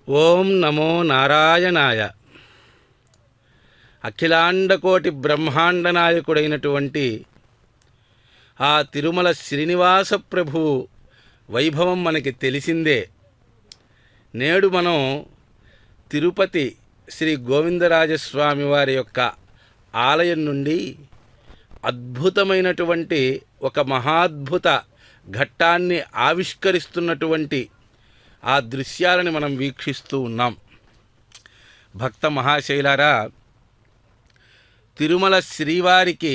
ఓం నమో నారాయణాయ. అఖిలాండకోటి బ్రహ్మాండ నాయకుడైనటువంటి ఆ తిరుమల శ్రీనివాస ప్రభువు వైభవం మనకి తెలిసిందే. నేడు మనం తిరుపతి శ్రీ గోవిందరాజస్వామి వారి యొక్క ఆలయం నుండి అద్భుతమైనటువంటి ఒక మహాద్భుత ఘట్టాన్ని ఆవిష్కరిస్తున్నటువంటి ఆ దృశ్యాలను మనం వీక్షిస్తూ ఉన్నాం. భక్త మహాశైలారా, తిరుమల శ్రీవారికి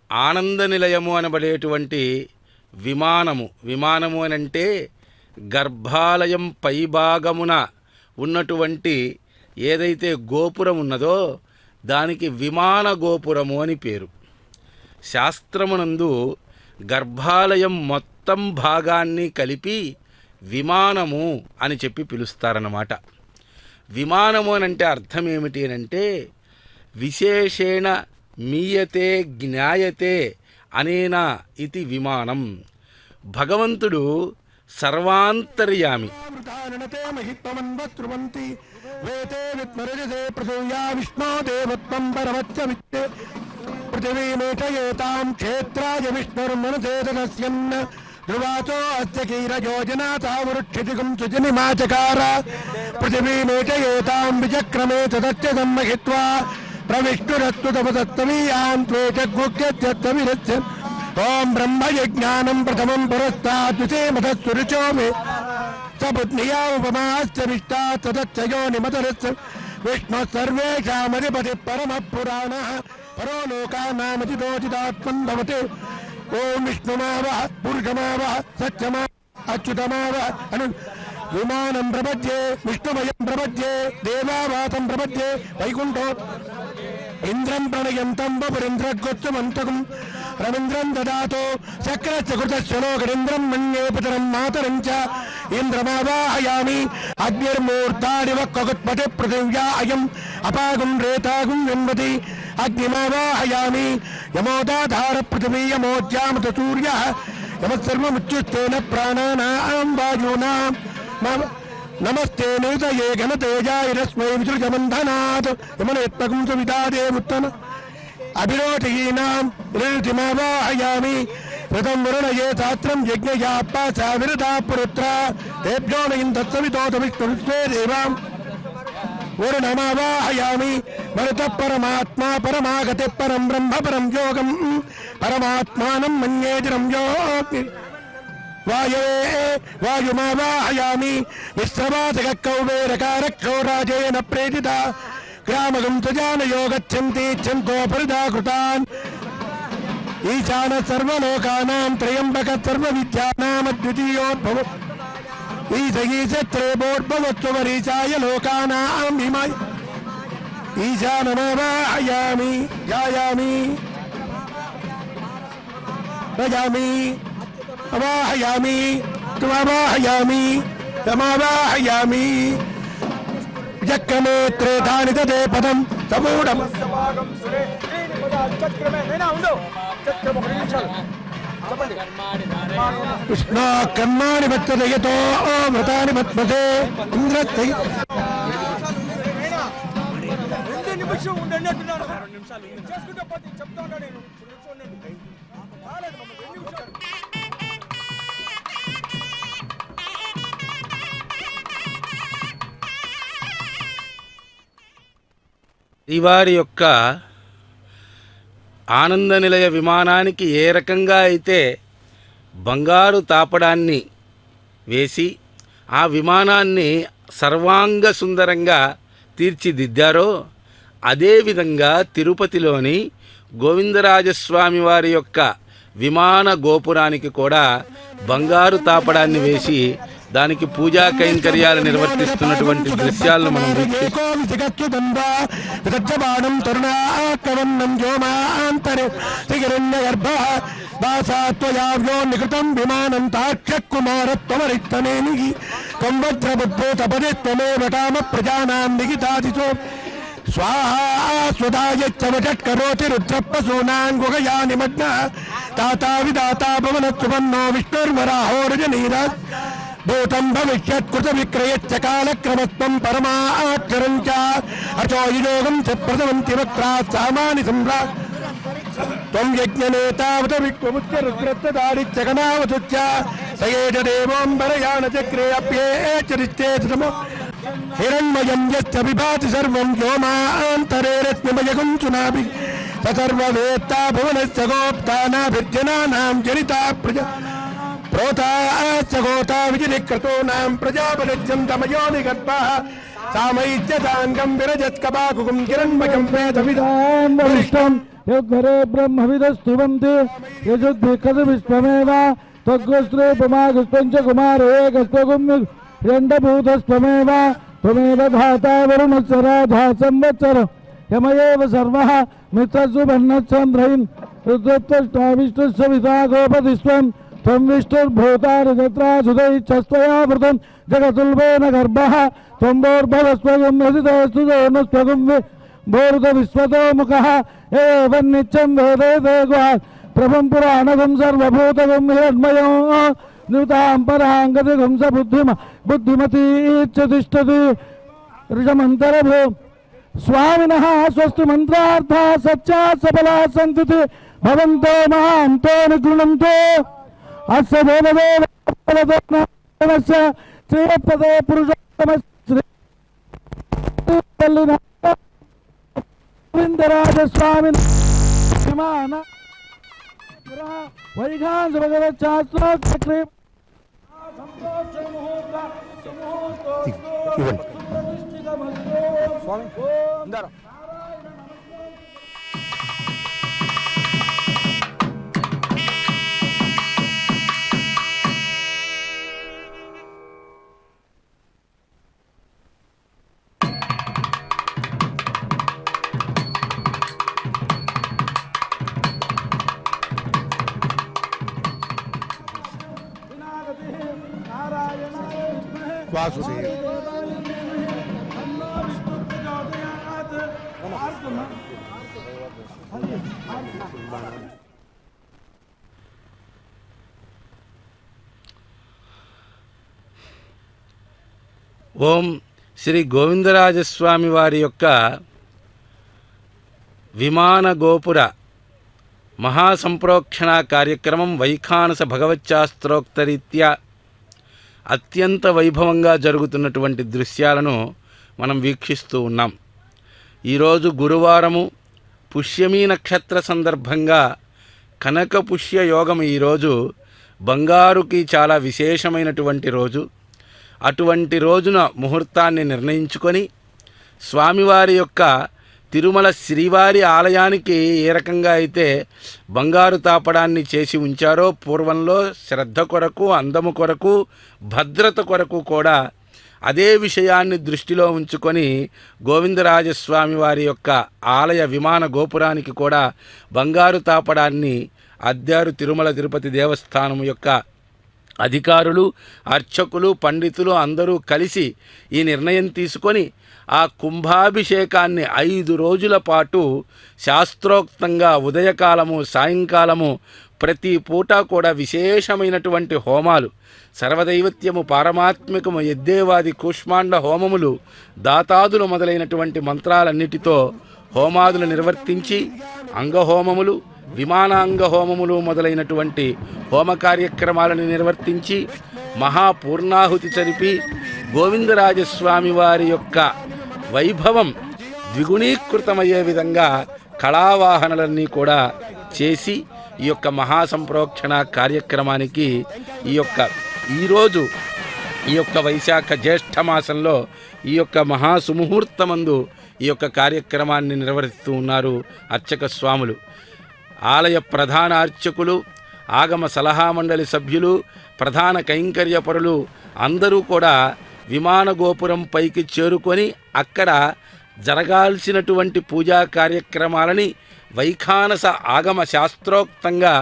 ఆనంద నిలయము అనబడేటువంటి విమానము అనంటే గర్భాలయం పైభాగమున ఉన్నటువంటి ఏదైతే గోపురం ఉన్నదో దానికి విమాన గోపురము అని పేరు. శాస్త్రమునందు గర్భాలయం మొత్తం భాగాన్ని కలిపి విమానము అని చెప్పి పిలుస్తారన్నమాట. విమానము అనంటే అర్థం ఏమిటి అనంటే విశేషేణ మీయతే జ్ఞాయతే అనేనా ఇది విమానం. భగవంతుడు సర్వాంతర్యామి. పృథివీమేషయేతాం క్షేత్రాయ విష్ణుర్మనుసేదనస్యన్ ధ్రువాచో అస్య కీరయోజనా తావృక్షితికం సుజనిమాచకార పృథివీమేషయేతాం విచక్రమే తదస్య సమ్మహిత్వా ప్రవిష్ణురస్తు తపదత్తమీయాం త్వేచగ్గుక్యత్యత్వవిరస్య ఓం బ్రహ్మయజ్ఞానం ప్రథమం పురస్తాద్విసేమతస్సురుచో మే సబుద్ధియా ఉపమాస్య విష్టా తదచ్చయో నిమతరస్య విష్ణు సర్వేషామధిపతి పరమ పురాణ పరో లోకానామతిదోచితాత్మన్ భవతే. ఓం విష్ణుమావహ పురుషమావహ సత్యమా అచ్యుతమావహ అను విమానం ప్రపద్యే విష్ణుమయం ప్రపద్యే దేవావాసం ప్రపద్యే వైకుంఠో ఇంద్రం ప్రణయంతం బపురింద్రగోత్సమంతకం రవీంద్రం దదాతో చక్రస్య కృతశ్లోకరింద్రం మన్యే పితరం మాతరం చ ఇంద్రమావాహయామి అగ్నిర్మూర్తాడివ కగుత్పతి పృథివ్యా అయం అపాగం రేతాగం వింవతి అగ్నిమావాహయామి యమోదాధార పృథివీ యమోజ్యామత సూర్య యమసర్వముచ్యుస్తేన ప్రాణానాం వాయూనాం నమస్తే నితయే ఘనతేజాయరస్మై విసృజమంధనాత్ యమనేత్మకం సువిదాదేవుత్తమ అభిరోధీనాం నిరుతిమావాహయామి ఋతం వరుణయే శాస్త్రం యజ్ఞయాప్ప సావిరదా పురుత్ర తేభ్యో నయం తత్సవితోత విష్ణుస్వే దేవాం వరుణమావాహయామి మరుత పరమాత్మా పరమాగతి పరం బ్రహ్మ పరం యోగం పరమాత్మానం మన్యేతిరం యోగి వాయవే వాయుమావాహయామి విశ్రవాసకౌవేరకారక్షో రాజేన ప్రేరిత గ్రామగం సుజానయో గచ్చంతి ఛంతోపరిదా కృతాన్ ఈశాన సర్వలోకానాం త్రయంబక సర్వవిద్యానామద్వితీయోద్భవ ఈశీశత్రేభోద్భవత్వరీశాయ లోకానాం హిమాయ ఈశానమావాహయామి ధ్యాయామి భజామి అవాహయామి త్వవాహయామి తమావాహయామి చక్రమే త్రేధాని తదే పదం సమూఢం కృష్ణ కర్మాణి మత్తదయతో మృతాని మత్మసే ఇంద్రస్థై శ్రీవారి యొక్క ఆనంద నిలయ విమానానికి ఏ రకంగా అయితే బంగారు తాపడాన్ని వేసి ఆ విమానాన్ని సర్వాంగ సుందరంగా తీర్చిదిద్దారో అదేవిధంగా తిరుపతిలోని గోవిందరాజస్వామి వారి యొక్క విమాన గోపురానికి కూడా బంగారు తాపడాన్ని వేసి దానికి పూజా కైంకర్యాలు నిర్వర్తిస్తున్నటువంటి దృశ్యాలను మనం నికృతం విమానం తాక్షకుమారత్వమరిత్తనేని త్వద్భూతపదిత్వమేవ కామ ప్రజానాం నిగితాదితో స్వాహాస్వదాయచ్చవటత్కరోతి రుద్రప్పసూనాంగుగయా నిమగ్న తాతా విదాతా భవనత్సుపన్నో విష్ణుర్వరాహో రజనీరాజ్ భూతం భవిష్యత్ కృత విక్రయచ్చ కాలక్రమత్వం పరమాక్షరం చ అచో యోగం చ ప్రథమంతి వక్రా సామాని సమ్రా త్వం యజ్ఞనేతావత విక్రముచ్య రుద్రత్వదారిత్య గణావతుచ్చ సయేష దేవోంబరయాన చక్రే అప్యేచరిష్టే సమో హిరణ్మయం యచ్చ విభాతి సర్వం వ్యోమాంతరే రత్నమయగం చునాభి సర్వవేత్తా భువనస్య గోప్తానాభిర్జనానాం చరితా ప్రజ ప్రోతాశ్చ గోతా విజనిక్రతో నాం ప్రజాపతిత్యం తమయోని గర్భః సామైత్యతాంగం విరజత్కబాకుకం కిరణ్మయం వేదవిదాం వరిష్టం యద్వరే బ్రహ్మవిదస్తువంతి యజుద్భిక్కదు విశ్వమేవ త్వగ్గుశ్రేపమాగుస్త్వం చ కుమారే ఏకస్త్వగుం రెండభూతస్త్వమేవ త్వమేవ ధాతా వరుణస్య రాధా సంవత్సరం యమయేవ సర్వః మిత్రసువర్ణచంద్రైం రుద్రత్వష్టావిష్టుస్సవితా గోపతిస్త్వం త్వం విష్ణుర్భూతారితత్రాసుదైశ్చస్త్వయావృతం జగతుల్వేన గర్భః త్వం భోర్భవస్త్వగుం యసితోస్తుదోనస్త్వగుం భోరుత విశ్వతో ముఖః ఏవం నిత్యం వేదే గుహాత్ ప్రభం పురాణగం సర్వభూతగం హిరణ్మయం నితాం పరాంగతిగం స బుద్ధిమతీచ్చతిష్టతి ఋషమంతరభూ స్వామినః స్వస్తి మంత్రార్థా సత్యా సఫలా సంతతి భవంతో మహాంతో నిగృణంతో అస్య దేవదేవస్య శ్రీపదే పురుషోత్తమ శ్రీ గోవిందరాజస్వామి విమాన వైఘాంస భగవచ్చాస్త్రోక్రీ వాసుదేవ ఓం శ్రీ గోవిందరాజస్వామి వారి యొక్క విమాన గోపుర మహాసంప్రోక్షణ కార్యక్రమం వైఖానస భగవచ్చాస్త్రోక్తరీత్యా అత్యంత వైభవంగా జరుగుతున్నటువంటి దృశ్యాలను మనం వీక్షిస్తూ ఉన్నాం. ఈరోజు గురువారము పుష్యమీ నక్షత్ర సందర్భంగా కనక పుష్య యోగం ఈరోజు బంగారుకి చాలా విశేషమైనటువంటి రోజు. అటువంటి రోజున ముహూర్తాన్ని నిర్ణయించుకొని స్వామివారి యొక్క తిరుమల శ్రీవారి ఆలయానికి ఏ రకంగా అయితే బంగారు తాపడాన్ని చేసి ఉంచారో పూర్వంలో శ్రద్ధ కొరకు, అందము కొరకు, భద్రత కొరకు కూడా అదే విషయాన్ని దృష్టిలో ఉంచుకొని గోవిందరాజస్వామి వారి యొక్క ఆలయ విమాన గోపురానికి కూడా బంగారు తాపడాన్ని అద్దారు. తిరుమల తిరుపతి దేవస్థానం యొక్క అధికారులు, అర్చకులు, పండితులు అందరూ కలిసి ఈ నిర్ణయం తీసుకొని ఆ కుంభాభిషేకాన్ని 5 రోజుల పాటు శాస్త్రోక్తంగా ఉదయకాలము, సాయంకాలము ప్రతి పూట కూడా విశేషమైనటువంటి హోమాలు, సర్వదైవత్యము, పారమాత్మికము, యద్దేవాది కూష్మాండ హోమములు, దాతాదులు మొదలైనటువంటి మంత్రాలన్నిటితో హోమాదులు నిర్వర్తించి అంగహోమములు, విమానాంగ హోమములు మొదలైనటువంటి హోమ కార్యక్రమాలను నిర్వర్తించి మహాపూర్ణాహుతి జరిపి గోవిందరాజస్వామి వారి యొక్క వైభవం ద్విగుణీకృతమయ్యే విధంగా కళావాహనలన్నీ కూడా చేసి ఈ యొక్క మహాసంప్రోక్షణ కార్యక్రమానికి ఈరోజు ఈ యొక్క వైశాఖ జ్యేష్ఠ మాసంలో ఈ యొక్క మహాసుముహూర్తమందు ఈ యొక్క కార్యక్రమాన్ని నిర్వహిస్తూ ఉన్నారు అర్చక స్వాములు. ఆలయ ప్రధాన అర్చకులు, ఆగమ సలహా మండలి సభ్యులు, ప్రధాన కైంకర్యపరులు అందరూ కూడా విమాన గోపురం పైకి చేరుకొని అక్కడ జరగాల్సినటువంటి పూజా కార్యక్రమాలని వైఖానస ఆగమ శాస్త్రోక్తంగా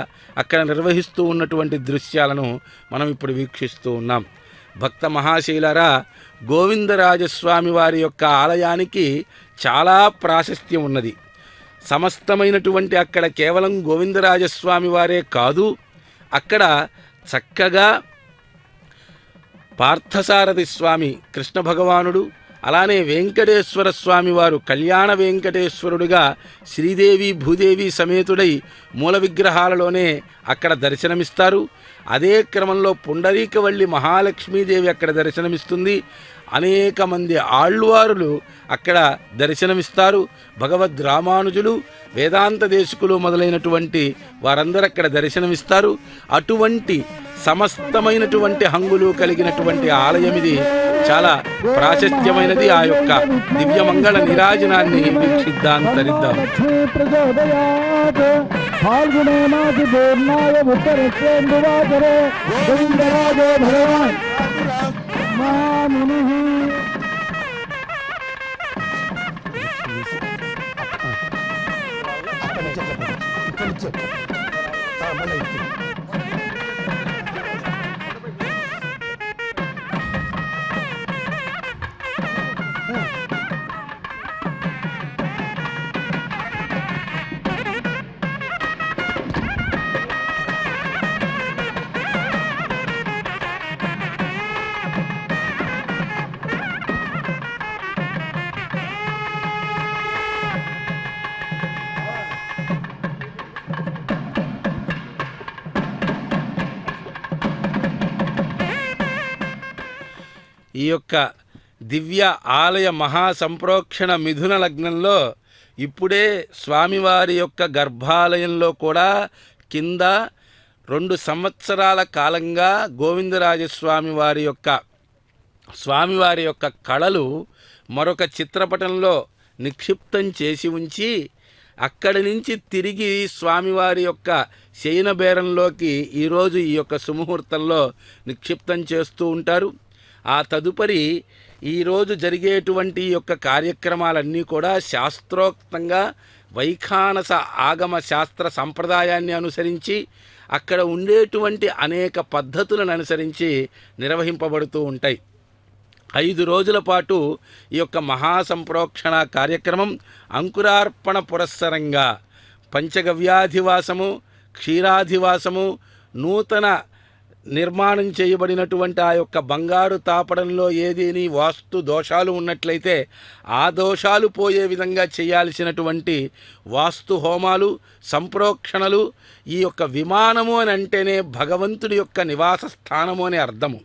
అక్కడ నిర్వహిస్తూ ఉన్నటువంటి దృశ్యాలను మనం ఇప్పుడు వీక్షిస్తూ ఉన్నాం. భక్త మహాశైలరా, గోవిందరాజస్వామి వారి యొక్క ఆలయానికి చాలా ప్రాశస్త్యం ఉన్నది. సమస్తమైనటువంటి అక్కడ కేవలం గోవిందరాజస్వామి వారే కాదు, అక్కడ చక్కగా పార్థసారథి స్వామి కృష్ణ భగవానుడు, అలానే వెంకటేశ్వర స్వామి వారు కళ్యాణ వెంకటేశ్వరుడిగా శ్రీదేవి భూదేవి సమేతుడై మూల విగ్రహాలలోనే అక్కడ దర్శనమిస్తారు. అదే క్రమంలో పుండరీకవల్లి మహాలక్ష్మీదేవి అక్కడ దర్శనమిస్తుంది. అనేక మంది ఆళ్వారులు అక్కడ దర్శనమిస్తారు. భగవద్ రామానుజులు, వేదాంత దేశికులు మొదలైనటువంటి వారందరూ అక్కడ దర్శనమిస్తారు. అటువంటి సమస్తమైనటువంటి హంగులు కలిగినటువంటి ఆలయం ఇది. చాలా ప్రాశస్త్యమైనది. ఆ యొక్క దివ్యమంగళ నీరాజనాన్ని వీక్షిద్దాం, తరిద్దాం. ఈ యొక్క దివ్య ఆలయ మహాసంప్రోక్షణ మిథున లగ్నంలో ఇప్పుడే స్వామివారి యొక్క గర్భాలయంలో కూడా కింద 2 సంవత్సరాల కాలంగా గోవిందరాజస్వామి స్వామివారి యొక్క కళలు మరొక చిత్రపటంలో నిక్షిప్తం చేసి ఉంచి అక్కడి నుంచి తిరిగి స్వామివారి యొక్క శయన బేరంలోకి ఈరోజు ఈ యొక్క సుముహూర్తంలో నిక్షిప్తం చేస్తూ ఉంటారు. ఆ తదుపరి ఈరోజు జరిగేటువంటి ఈ యొక్క కార్యక్రమాలన్నీ కూడా శాస్త్రోక్తంగా వైఖానస ఆగమ శాస్త్ర సంప్రదాయాన్ని అనుసరించి అక్కడ ఉండేటువంటి అనేక పద్ధతులను అనుసరించి నిర్వహింపబడుతూ ఉంటాయి. 5 రోజుల పాటు ఈ యొక్క మహాసంప్రోక్షణ కార్యక్రమం అంకురార్పణ పురస్సరంగా పంచగవ్యాధివాసము, క్షీరాధివాసము, నూతన నిర్మాణం చేయబడినటువంటి ఆ యొక్క బంగారు తాపడంలో ఏదేని వాస్తు దోషాలు ఉన్నట్లయితే ఆ దోషాలు పోయే విధంగా చేయాల్సినటువంటి వాస్తు హోమాలు, సంప్రోక్షణలు. ఈ యొక్క విమానము అని అంటేనే భగవంతుడి యొక్క నివాస స్థానము అనే అర్థము.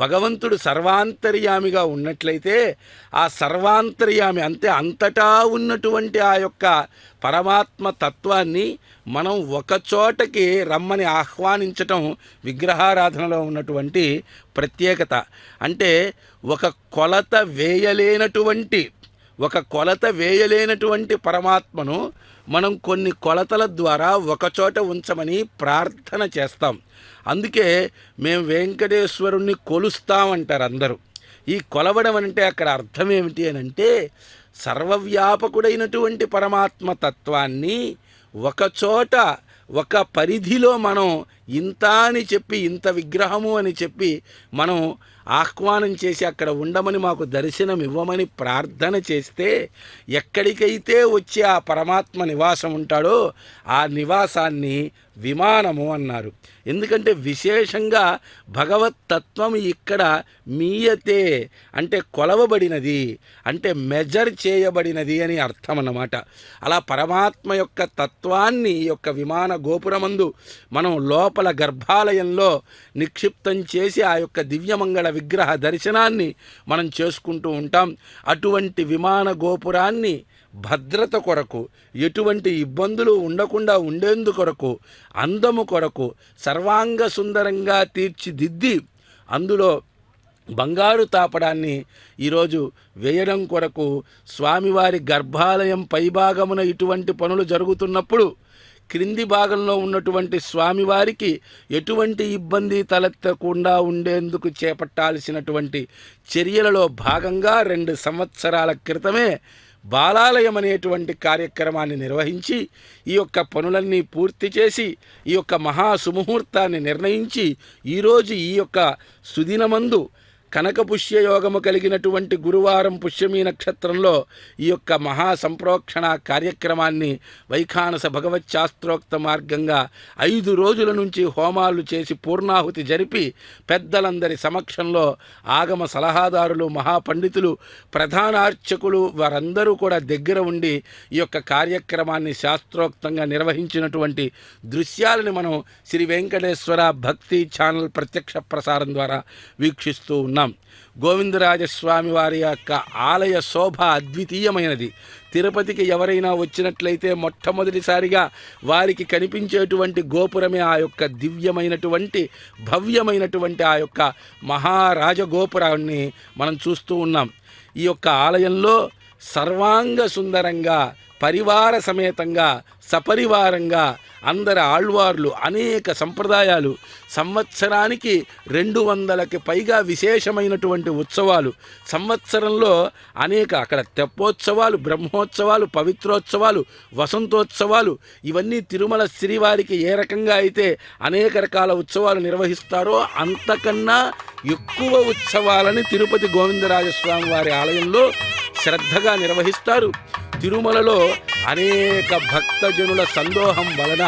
భగవంతుడు సర్వాంతర్యామిగా ఉన్నట్లయితే ఆ సర్వాంతర్యామి అంతే అంతటా ఉన్నటువంటి ఆ యొక్క పరమాత్మ తత్వాన్ని మనం ఒకచోటకి రమ్మని ఆహ్వానించటం విగ్రహారాధనలో ఉన్నటువంటి ప్రత్యేకత. అంటే ఒక కొలత వేయలేనటువంటి పరమాత్మను మనం కొన్ని కొలతల ద్వారా ఒకచోట ఉంచమని ప్రార్థన చేస్తాం. అందుకే మేము వెంకటేశ్వరుణ్ణి కొలుస్తామంటారు అందరూ. ఈ కొలవడం అంటే అక్కడ అర్థం ఏమిటి అని అంటే సర్వవ్యాపకుడైనటువంటి పరమాత్మ తత్వాన్ని ఒకచోట ఒక పరిధిలో మనం ఇంత అని చెప్పి, ఇంత విగ్రహము అని చెప్పి మనం ఆహ్వానం చేసి అక్కడ ఉండమని, మాకు దర్శనం ఇవ్వమని ప్రార్థన చేస్తే ఎక్కడికైతే వచ్చి ఆ పరమాత్మ నివాసం ఉంటాడో ఆ నివాసాన్ని విమానము అన్నారు. ఎందుకంటే విశేషంగా భగవత్ తత్వం ఇక్కడ మీయతే అంటే కొలవబడినది, అంటే మెజర్ చేయబడినది అని అర్థం అన్నమాట. అలా పరమాత్మ యొక్క తత్వాన్ని ఈ యొక్క విమాన గోపురమందు మనం లోపల గర్భాలయంలో నిక్షిప్తం చేసి ఆ యొక్క దివ్యమంగళ విగ్రహ దర్శనాన్ని మనం చేసుకుంటూ ఉంటాం. అటువంటి విమాన గోపురాన్ని భద్రత కొరకు, ఎటువంటి ఇబ్బందులు ఉండకుండా ఉండేందు కొరకు, అందము కొరకు సర్వాంగ సుందరంగా తీర్చిదిద్ది అందులో బంగారు తాపడాన్ని ఈరోజు వేయడం కొరకు స్వామివారి గర్భాలయం పైభాగమున ఇటువంటి పనులు జరుగుతున్నప్పుడు క్రింది భాగంలో ఉన్నటువంటి స్వామివారికి ఎటువంటి ఇబ్బంది తలెత్తకుండా ఉండేందుకు చేపట్టాల్సినటువంటి చర్యలలో భాగంగా 2 సంవత్సరాల క్రితమే బాలాలయం అనేటువంటి కార్యక్రమాన్ని నిర్వహించి ఈ యొక్క పనులన్నీ పూర్తి చేసి ఈ యొక్క మహాసుముహూర్తాన్ని నిర్ణయించి ఈరోజు ఈ యొక్క సుదినమందు కనక పుష్యయోగము కలిగినటువంటి గురువారం పుష్యమీ నక్షత్రంలో ఈ యొక్క మహా సంప్రోక్షణ కార్యక్రమాన్ని వైఖానస భగవత్ శాస్త్రోక్త మార్గంగా 5 రోజుల నుంచి హోమాలు చేసి పూర్ణాహుతి జరిపి పెద్దలందరి సమక్షంలో ఆగమ సలహాదారులు, మహాపండితులు, ప్రధానార్చకులు వారందరూ కూడా దగ్గర ఉండి ఈ యొక్క కార్యక్రమాన్ని శాస్త్రోక్తంగా నిర్వహించినటువంటి దృశ్యాలను మనం శ్రీ వెంకటేశ్వర భక్తి ఛానల్ ప్రత్యక్ష ప్రసారం ద్వారా వీక్షిస్తూ ఉన్నాం. గోవిందరాజస్వామి వారి యొక్క ఆలయ శోభ అద్వితీయమైనది. తిరుపతికి ఎవరైనా వచ్చినట్లయితే మొట్టమొదటిసారిగా వారికి కనిపించేటువంటి గోపురమే ఆ యొక్క దివ్యమైనటువంటి భవ్యమైనటువంటి ఆ యొక్క మహారాజగోపురాన్ని మనం చూస్తూ ఉన్నాం. ఈ యొక్క ఆలయంలో సర్వాంగ సుందరంగా పరివార సమేతంగా సపరివారంగా అందరి ఆళ్వార్లు, అనేక సంప్రదాయాలు, సంవత్సరానికి 200కి పైగా విశేషమైనటువంటి ఉత్సవాలు, సంవత్సరంలో అనేక అక్కడ తెప్పోత్సవాలు, బ్రహ్మోత్సవాలు, పవిత్రోత్సవాలు, వసంతోత్సవాలు, ఇవన్నీ తిరుమల శ్రీవారికి ఏ రకంగా అయితే అనేక రకాల ఉత్సవాలు నిర్వహిస్తారో అంతకన్నా ఎక్కువ ఉత్సవాలని తిరుపతి గోవిందరాజస్వామి వారి ఆలయంలో శ్రద్ధగా నిర్వహిస్తారు. తిరుమలలో అనేక భక్తజనుల సందోహం వలన